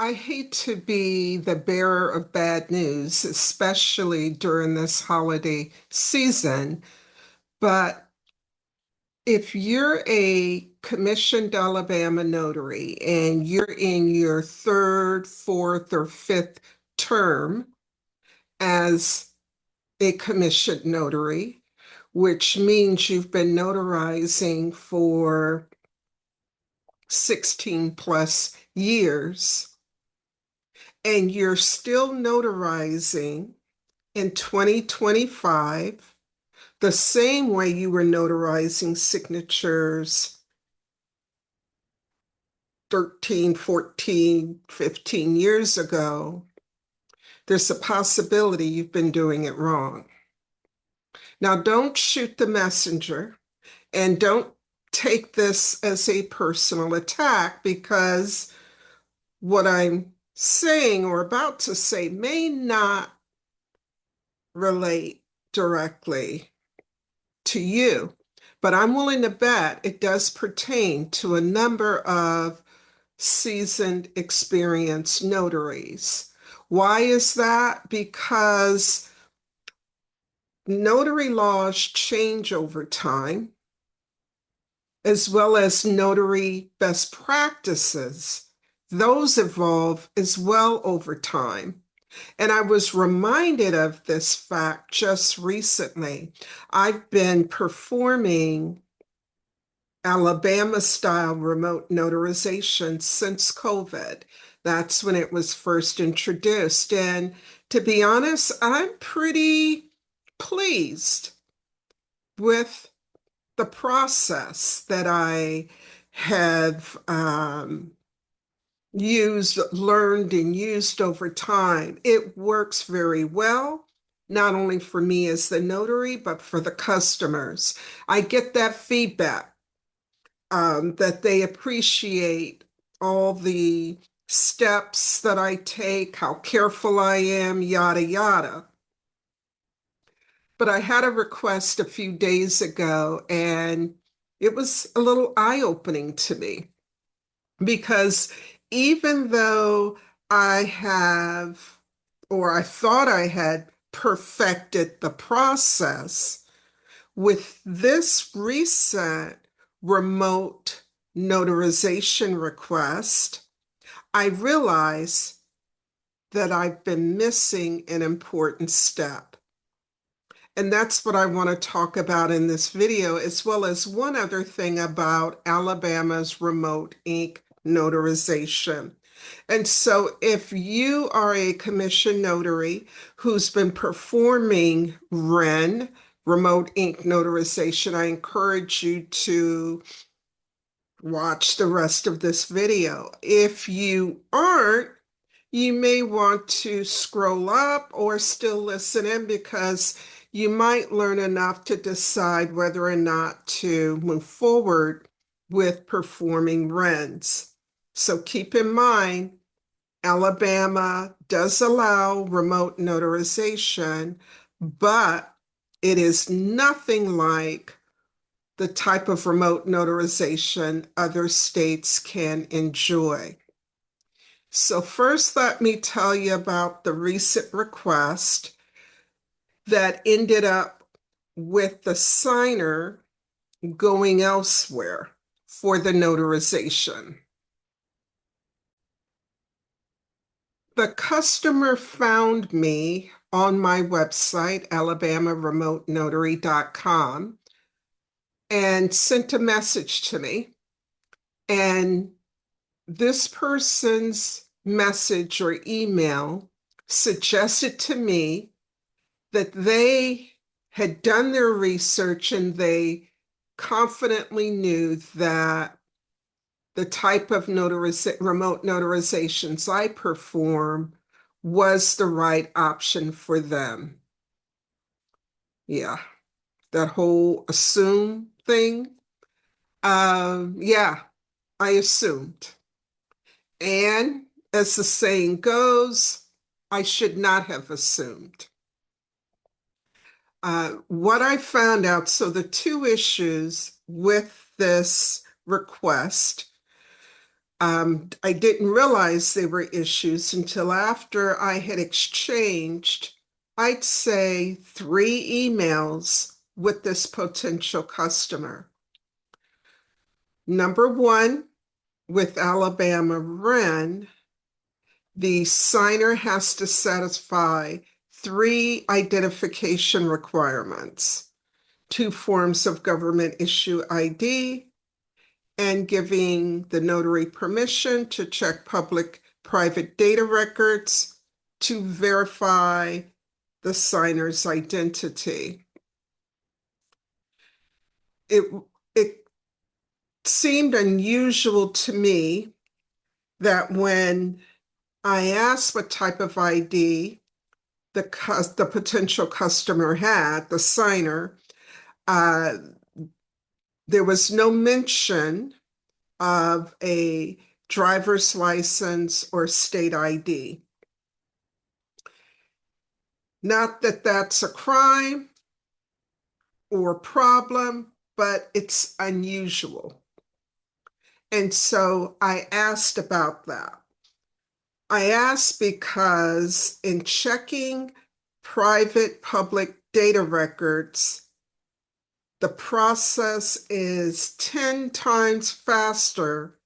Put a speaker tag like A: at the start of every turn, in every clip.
A: I hate to be the bearer of bad news, especially during this holiday season, but if you're a commissioned Alabama notary and you're in your third, fourth, or fifth term as a commissioned notary, which means you've been notarizing for 16 plus years, and you're still notarizing in 2025, the same way you were notarizing signatures 13, 14, 15 years ago, there's a possibility you've been doing it wrong. Now, don't shoot the messenger and don't take this as a personal attack, because what I'm saying or about to say may not relate directly to you, but I'm willing to bet it does pertain to a number of seasoned, experienced notaries. Why is that? Because notary laws change over time, as well as notary best practices. Those evolve as well over time. And I was reminded of this fact just recently. I've been performing Alabama style remote notarization since COVID. That's when it was first introduced. And to be honest, I'm pretty pleased with the process that I have learned and used over time. It works very well, not only for me as the notary, but for the customers. I get that feedback that they appreciate all the steps that I take, how careful I am, yada, yada. But I had a request a few days ago, and it was a little eye-opening to me, because even though I have, or I thought I had perfected the process, with this recent remote notarization request, I realize that I've been missing an important step. And that's what I want to talk about in this video, as well as one other thing about Alabama's remote ink notarization. And so if you are a commissioned notary who's been performing RIN, remote ink notarization, I encourage you to watch the rest of this video. If you aren't, you may want to scroll up or still listen in, because you might learn enough to decide whether or not to move forward with performing RINs. So keep in mind, Alabama does allow remote notarization, but it is nothing like the type of remote notarization other states can enjoy. So first, let me tell you about the recent request that ended up with the signer going elsewhere for the notarization. The customer found me on my website, alabamaremotenotary.com, and sent a message to me. And this person's message or email suggested to me that they had done their research and they confidently knew that the type of remote notarizations I perform was the right option for them. Yeah, that whole assume thing. Yeah, I assumed. And as the saying goes, I should not have assumed. What I found out, so the two issues with this request I didn't realize they were issues until after I had exchanged, I'd say, 3 emails with this potential customer. Number one, with Alabama RIN, the signer has to satisfy 3 identification requirements: 2 forms of government issue ID, and giving the notary permission to check public private data records to verify the signer's identity. It, it seemed unusual to me that when I asked what type of ID the potential customer had, the signer, uh, there was no mention of a driver's license or state ID. Not that that's a crime or problem, but it's unusual. And so I asked about that. I asked because in checking private public data records, the process is 10 times faster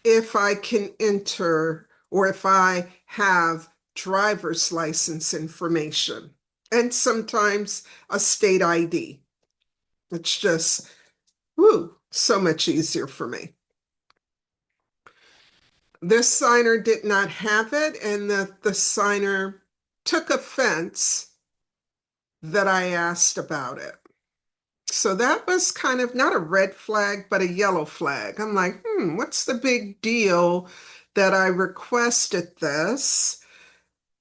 A: if I can enter or if I have driver's license information and sometimes a state ID. It's just, woo, so much easier for me. This signer did not have it, and the signer took offense that I asked about it. So that was kind of not a red flag, but a yellow flag. I'm like, what's the big deal that I requested this?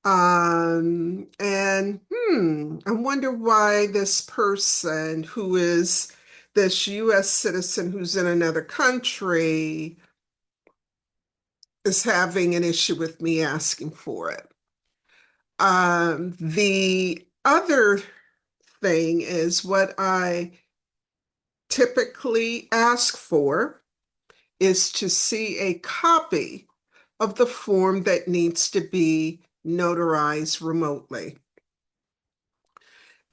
A: And I wonder why this person who is this US citizen who's in another country is having an issue with me asking for it. The other thing is what I typically ask for is to see a copy of the form that needs to be notarized remotely.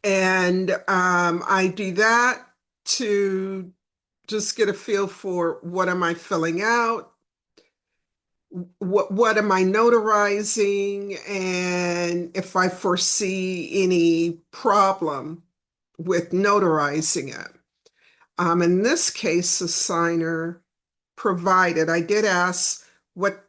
A: And I do that to just get a feel for what am I filling out, what am I notarizing, and if I foresee any problem with notarizing it. In this case, the signer provided, I did ask, what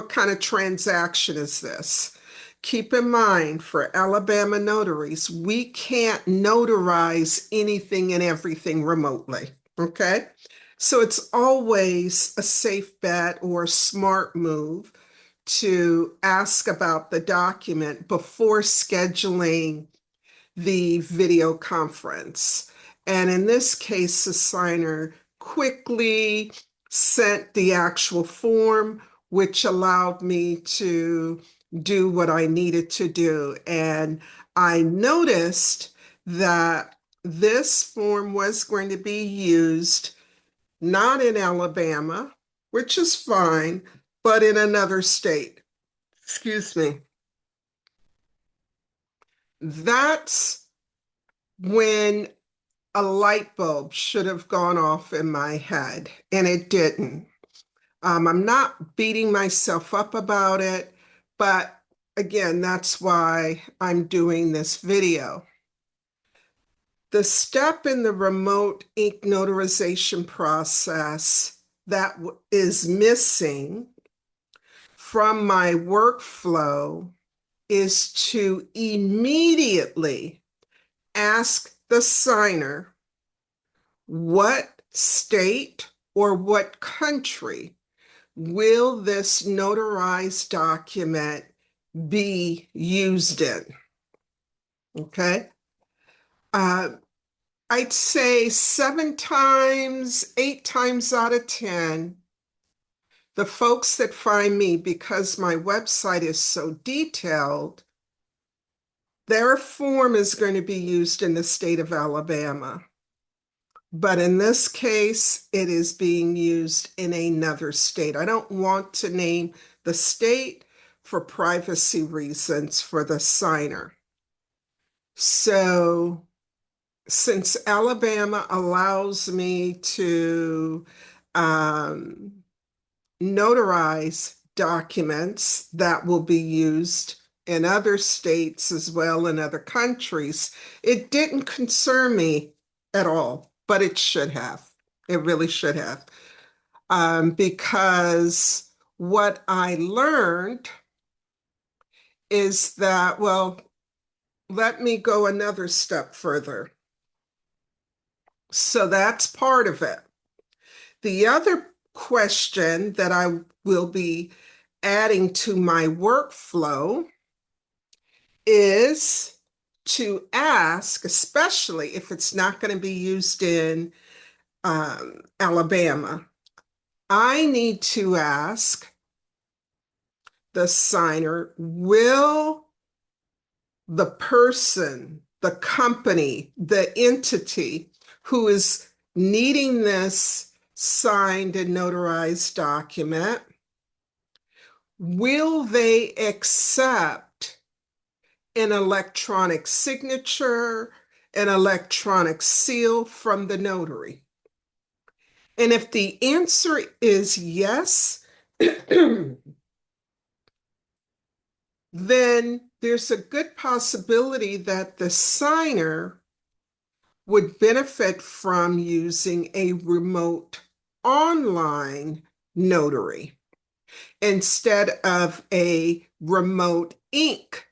A: kind of transaction is this? Keep in mind, for Alabama notaries, we can't notarize anything and everything remotely, okay? So it's always a safe bet or a smart move to ask about the document before scheduling the video conference. And in this case, the signer quickly sent the actual form, which allowed me to do what I needed to do. And I noticed that this form was going to be used not in Alabama, which is fine, but in another state. Excuse me. That's when a light bulb should have gone off in my head, and it didn't. I'm not beating myself up about it, but again, that's why I'm doing this video. The step in the remote ink notarization process that is missing from my workflow is to immediately ask the signer what state or what country will this notarized document be used in? Okay. I'd say 7 times, 8 times out of 10, the folks that find me, because my website is so detailed, their form is going to be used in the state of Alabama. But in this case, it is being used in another state. I don't want to name the state for privacy reasons for the signer. So, since Alabama allows me to um, notarize documents that will be used in other states as well in other countries, it didn't concern me at all, but it should have. It really should have. Because what I learned is that, well, let me go another step further. So that's part of it. The other question that I will be adding to my workflow is to ask, especially if it's not going to be used in Alabama, I need to ask the signer, will the person, the company, the entity who is needing this signed and notarized document, will they accept an electronic signature, an electronic seal from the notary? And if the answer is yes, then there's a good possibility that the signer would benefit from using a remote online notary instead of a remote ink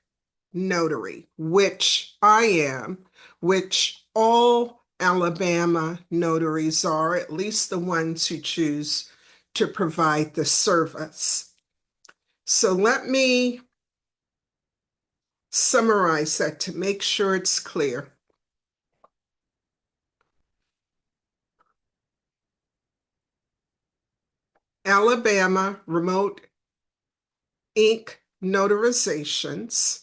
A: notary, which I am, which all Alabama notaries are, at least the ones who choose to provide the service. So let me summarize that to make sure it's clear. Alabama remote ink notarizations.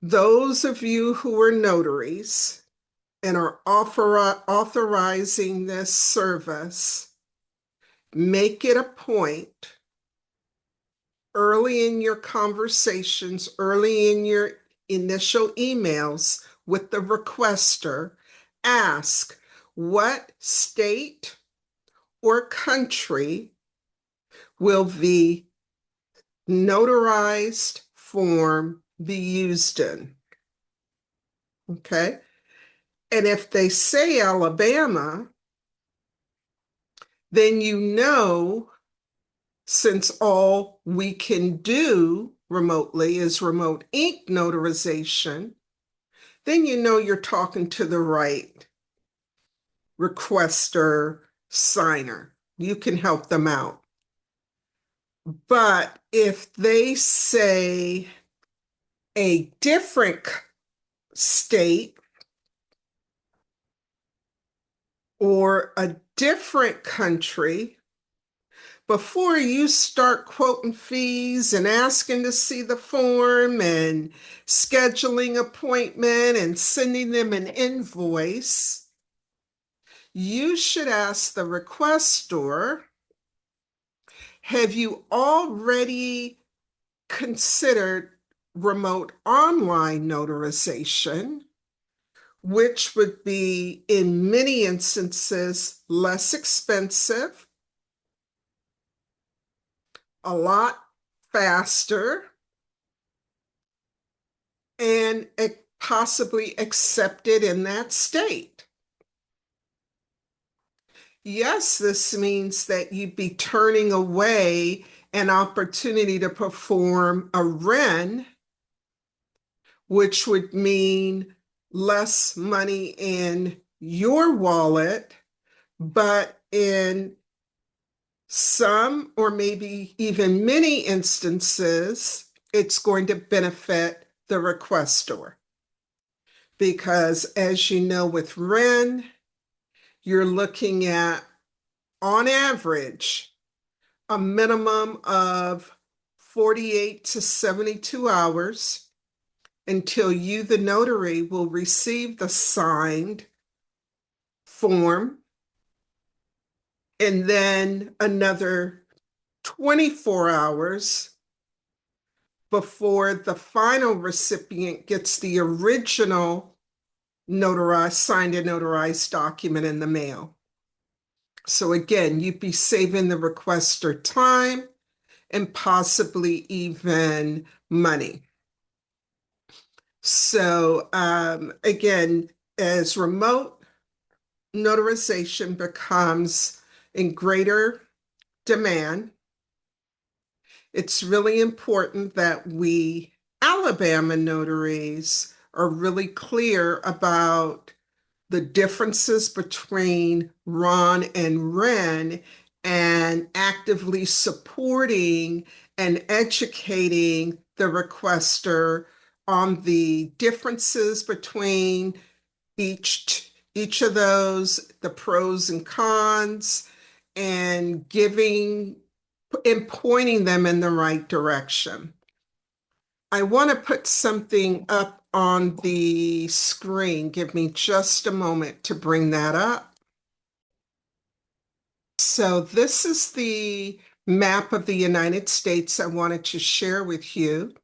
A: Those of you who are notaries and are authorizing this service, make it a point early in your conversations, early in your initial emails with the requester, ask what state or country will the notarized form be used in. Okay. And if they say Alabama, then you know, since all we can do remotely is remote ink notarization, then you know you're talking to the right requester signer. You can help them out. But if they say a different state or a different country, before you start quoting fees and asking to see the form and scheduling appointment and sending them an invoice, you should ask the requestor, have you already considered remote online notarization, which would be in many instances less expensive, a lot faster, and possibly accepted in that state? Yes, this means that you'd be turning away an opportunity to perform a RIN, which would mean less money in your wallet, but in some or maybe even many instances, it's going to benefit the requestor. Because as you know, with RIN, you're looking at, on average, a minimum of 48 to 72 hours until you, the notary, will receive the signed form, and then another 24 hours before the final recipient gets the original notarized, signed and notarized document in the mail. So again, you'd be saving the requester time and possibly even money. So again, as remote notarization becomes in greater demand, it's really important that we Alabama notaries are really clear about the differences between RON and RIN and actively supporting and educating the requester on the differences between each of those, the pros and cons, and giving and pointing them in the right direction. I want to put something up on the screen. Give me just a moment to bring that up. So this is the map of the United States I wanted to share with you.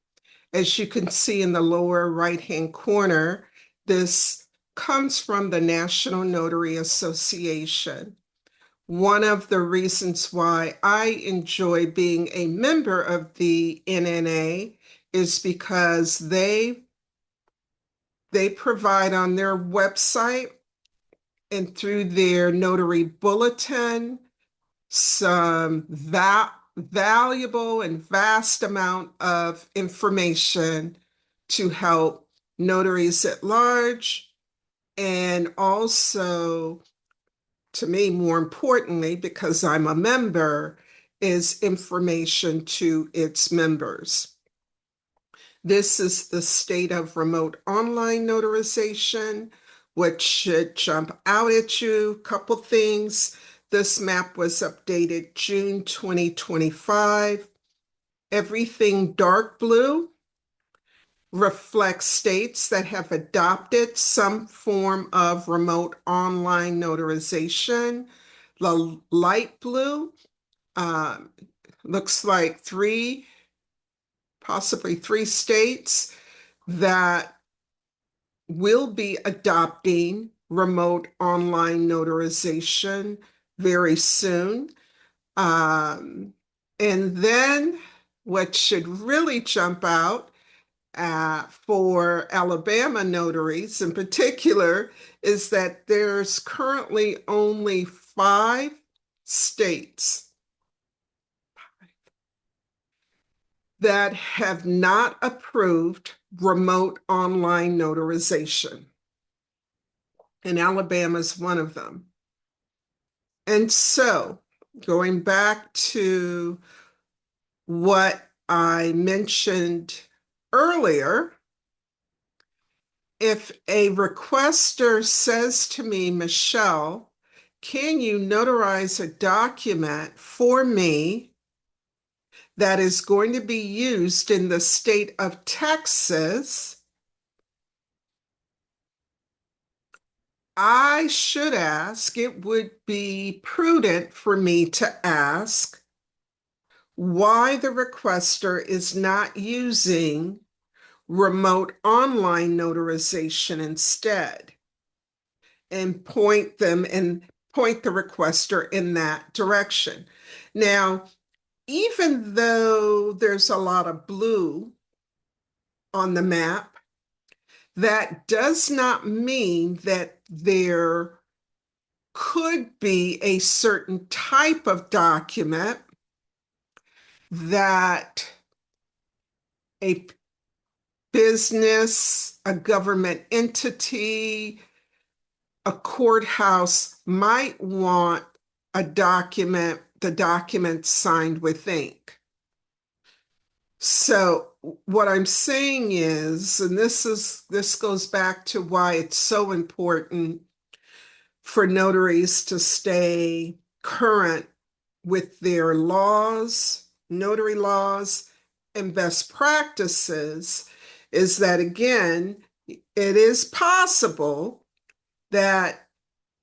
A: As you can see in the lower right-hand corner, this comes from the National Notary Association. One of the reasons why I enjoy being a member of the NNA is because they provide on their website and through their notary bulletin some valuable and vast amount of information to help notaries at large, and also, to me, more importantly, because I'm a member, is information to its members. This is the state of remote online notarization, which should jump out at you. A couple things. This map was updated June 2025. Everything dark blue reflects states that have adopted some form of remote online notarization. The light blue looks like possibly three states that will be adopting remote online notarization very soon. And then what should really jump out for Alabama notaries in particular is that there's currently only 5 states that have not approved remote online notarization. And Alabama is one of them. And so, going back to what I mentioned earlier, if a requester says to me, Michelle, can you notarize a document for me that is going to be used in the state of Texas? I should ask, it would be prudent for me to ask why the requester is not using remote online notarization instead, and point the requester in that direction. Now, even though there's a lot of blue on the map, that does not mean that there could be a certain type of document that a business, a government entity, a courthouse might want the document signed with ink. So what I'm saying is, and this goes back to why it's so important for notaries to stay current with their laws, notary laws, and best practices, is that again, it is possible that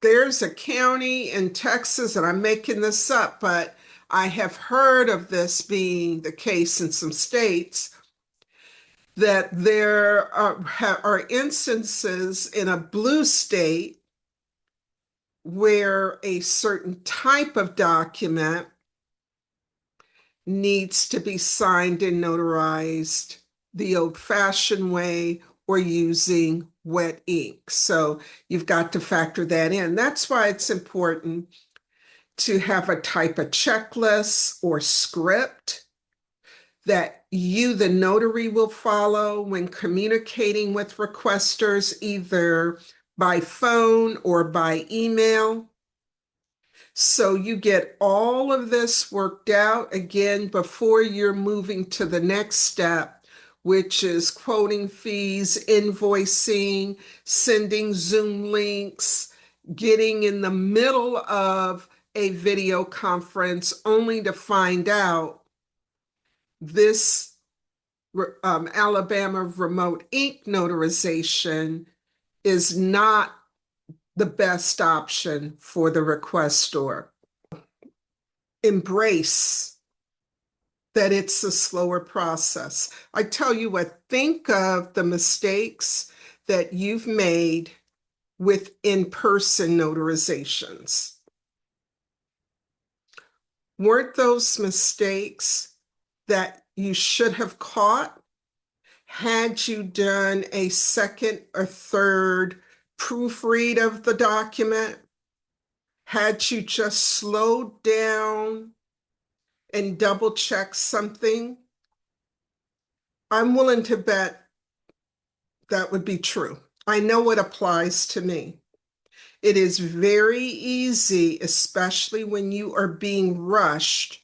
A: there's a county in Texas, and I'm making this up, but I have heard of this being the case in some states, that there are instances in a blue state where a certain type of document needs to be signed and notarized the old-fashioned way or using wet ink. So you've got to factor that in. That's why it's important to have a type of checklist or script that you, the notary, will follow when communicating with requesters, either by phone or by email. So you get all of this worked out again before you're moving to the next step, which is quoting fees, invoicing, sending Zoom links, getting in the middle of a video conference only to find out this Alabama remote ink notarization is not the best option for the requestor. Embrace that it's a slower process. I tell you what, think of the mistakes that you've made with in-person notarizations. Weren't those mistakes that you should have caught had you done a second or third proofread of the document? Had you just slowed down and double check something? I'm willing to bet that would be true. I know it applies to me. It is very easy, especially when you are being rushed,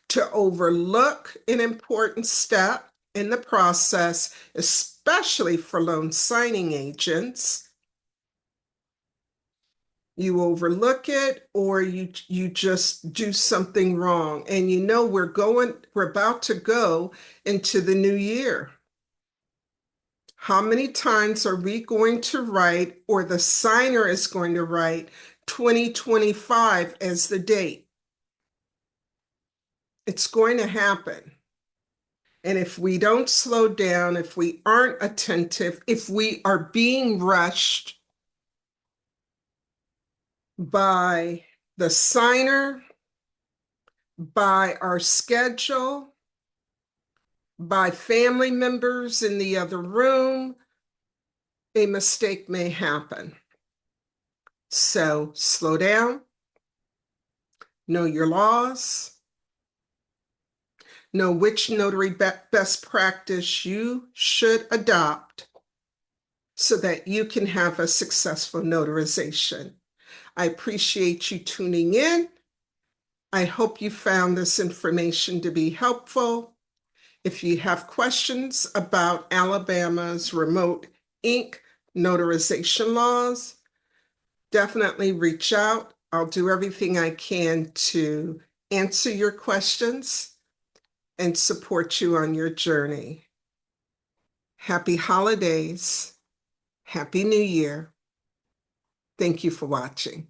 A: to overlook an important step in the process, especially for loan signing agents. You overlook it, or you just do something wrong. And you know, we're about to go into the new year. How many times are we going to write, or the signer is going to write 2025 as the date? It's going to happen. And if we don't slow down, if we aren't attentive, if we are being rushed by the signer, by our schedule, by family members in the other room, a mistake may happen. So slow down, know your laws, know which notary best practice you should adopt so that you can have a successful notarization. I appreciate you tuning in. I hope you found this information to be helpful. If you have questions about Alabama's remote ink notarization laws, definitely reach out. I'll do everything I can to answer your questions and support you on your journey. Happy holidays. Happy New Year. Thank you for watching.